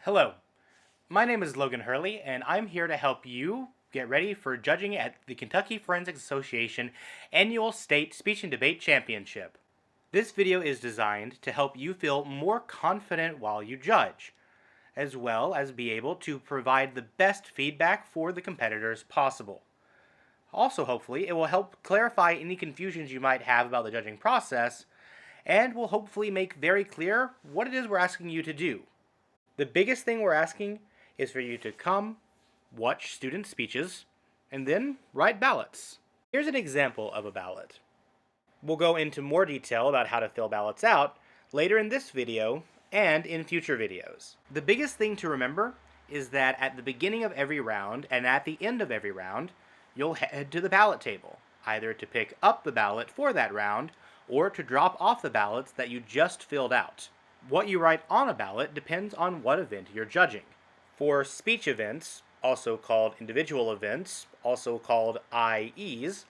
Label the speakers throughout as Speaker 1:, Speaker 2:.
Speaker 1: Hello, my name is Logan Hurley, and I'm here to help you get ready for judging at the Kentucky Forensics Association Annual State Speech and Debate Championship. This video is designed to help you feel more confident while you judge, as well as be able to provide the best feedback for the competitors possible. Also, hopefully, it will help clarify any confusions you might have about the judging process, and will hopefully make very clear what it is we're asking you to do. The biggest thing we're asking is for you to come, watch student speeches, and then write ballots. Here's an example of a ballot. We'll go into more detail about how to fill ballots out later in this video and in future videos. The biggest thing to remember is that at the beginning of every round and at the end of every round, you'll head to the ballot table, either to pick up the ballot for that round or to drop off the ballots that you just filled out. What you write on a ballot depends on what event you're judging. For speech events, also called individual events, also called IEs,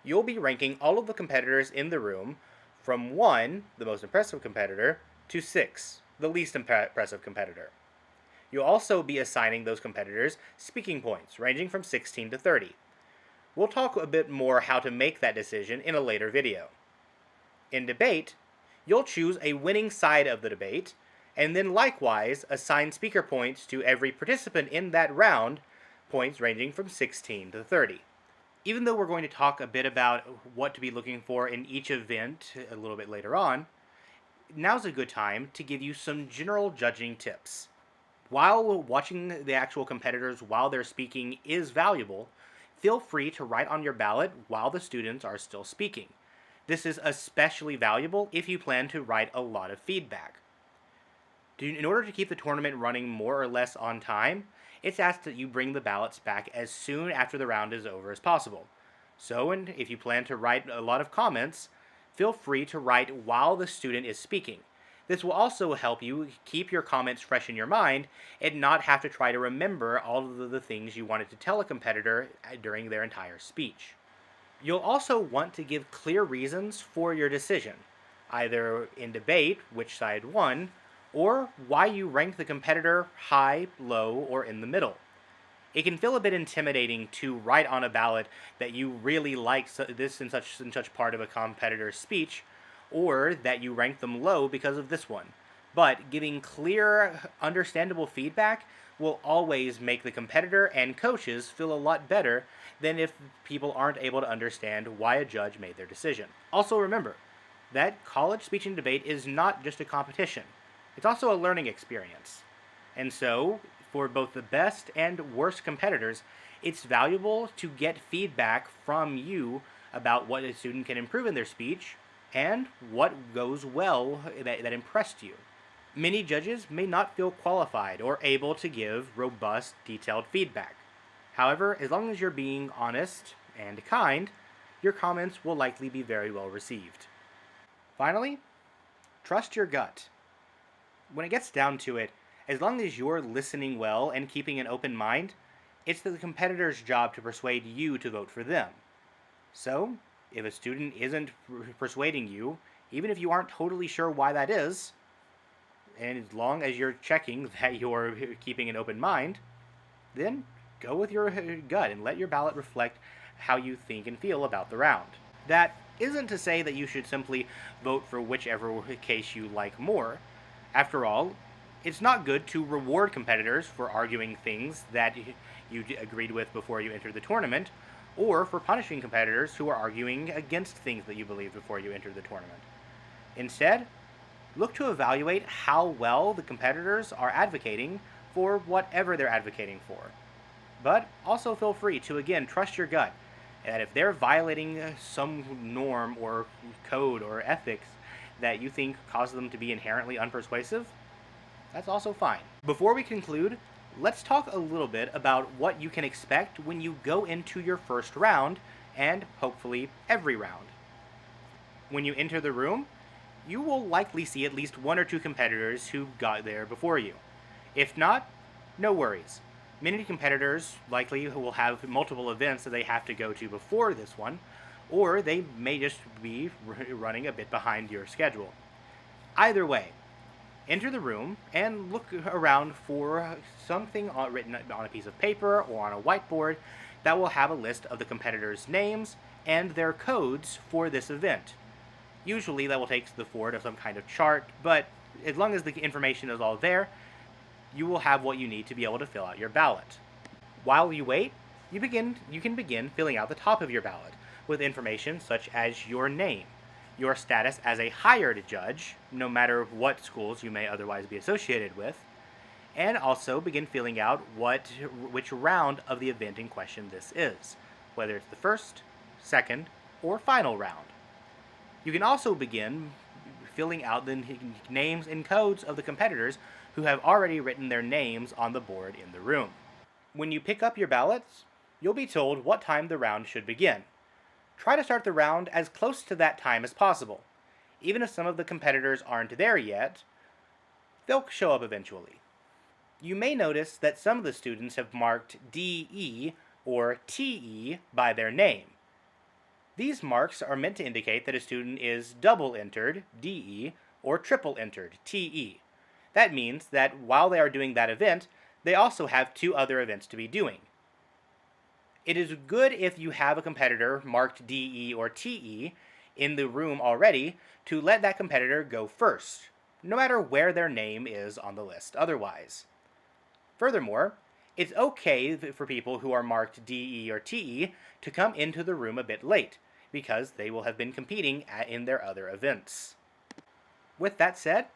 Speaker 1: you'll be ranking all of the competitors in the room from 1, the most impressive competitor, to 6, the least impressive competitor. You'll also be assigning those competitors speaking points, ranging from 16 to 30. We'll talk a bit more how to make that decision in a later video. In debate, you'll choose a winning side of the debate, and then likewise assign speaker points to every participant in that round, points ranging from 16 to 30. Even though we're going to talk a bit about what to be looking for in each event a little bit later on, now's a good time to give you some general judging tips. While watching the actual competitors while they're speaking is valuable, feel free to write on your ballot while the students are still speaking. This is especially valuable if you plan to write a lot of feedback. In order to keep the tournament running more or less on time, it's asked that you bring the ballots back as soon after the round is over as possible. So, and if you plan to write a lot of comments, feel free to write while the student is speaking. This will also help you keep your comments fresh in your mind and not have to try to remember all of the things you wanted to tell a competitor during their entire speech. You'll also want to give clear reasons for your decision, either in debate which side won, or why you ranked the competitor high, low, or in the middle. It can feel a bit intimidating to write on a ballot that you really like this and such part of a competitor's speech, or that you rank them low because of this one. But giving clear, understandable feedback will always make the competitor and coaches feel a lot better than if people aren't able to understand why a judge made their decision. Also remember that college speech and debate is not just a competition. It's also a learning experience. And so, for both the best and worst competitors, it's valuable to get feedback from you about what a student can improve in their speech and what goes well that impressed you. Many judges may not feel qualified or able to give robust, detailed feedback. However, as long as you're being honest and kind, your comments will likely be very well received. Finally, trust your gut. When it gets down to it, as long as you're listening well and keeping an open mind, it's the competitor's job to persuade you to vote for them. So, if a student isn't persuading you, even if you aren't totally sure why that is, and as long as you're checking that you're keeping an open mind, then go with your gut and let your ballot reflect how you think and feel about the round. That isn't to say that you should simply vote for whichever case you like more. After all, it's not good to reward competitors for arguing things that you agreed with before you entered the tournament, or for punishing competitors who are arguing against things that you believed before you entered the tournament. Instead, look to evaluate how well the competitors are advocating for whatever they're advocating for. But also feel free to, again, trust your gut, that if they're violating some norm or code or ethics that you think cause them to be inherently unpersuasive, that's also fine. Before we conclude, let's talk a little bit about what you can expect when you go into your first round, and hopefully every round. When you enter the room, you will likely see at least 1 or 2 competitors who got there before you. If not, no worries. Many competitors likely will have multiple events that they have to go to before this one, or they may just be running a bit behind your schedule. Either way, Enter the room and look around for something written on a piece of paper or on a whiteboard that will have a list of the competitors' names and their codes for this event. Usually that will take the forward of some kind of chart, but as long as the information is all there, you will have what you need to be able to fill out your ballot. While you wait, you can begin filling out the top of your ballot with information such as your name, your status as a hired judge, no matter what schools you may otherwise be associated with, and also begin filling out which round of the event in question this is, whether it's the first, second, or final round. You can also begin filling out the names and codes of the competitors who have already written their names on the board in the room. When you pick up your ballots, you'll be told what time the round should begin. Try to start the round as close to that time as possible. Even if some of the competitors aren't there yet, they'll show up eventually. You may notice that some of the students have marked DE or TE by their name. These marks are meant to indicate that a student is double entered, DE, or triple entered, TE. That means that while they are doing that event, they also have 2 other events to be doing. It is good if you have a competitor marked DE or TE in the room already to let that competitor go first, no matter where their name is on the list otherwise. Furthermore, it's okay for people who are marked DE or TE to come into the room a bit late, because they will have been competing in their other events. With that said,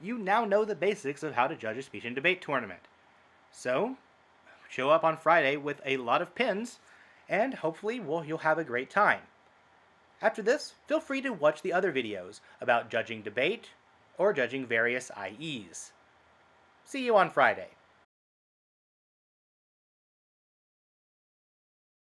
Speaker 1: you now know the basics of how to judge a speech and debate tournament. So, show up on Friday with a lot of pins, and hopefully you'll have a great time. After this, feel free to watch the other videos about judging debate or judging various IEs. See you on Friday.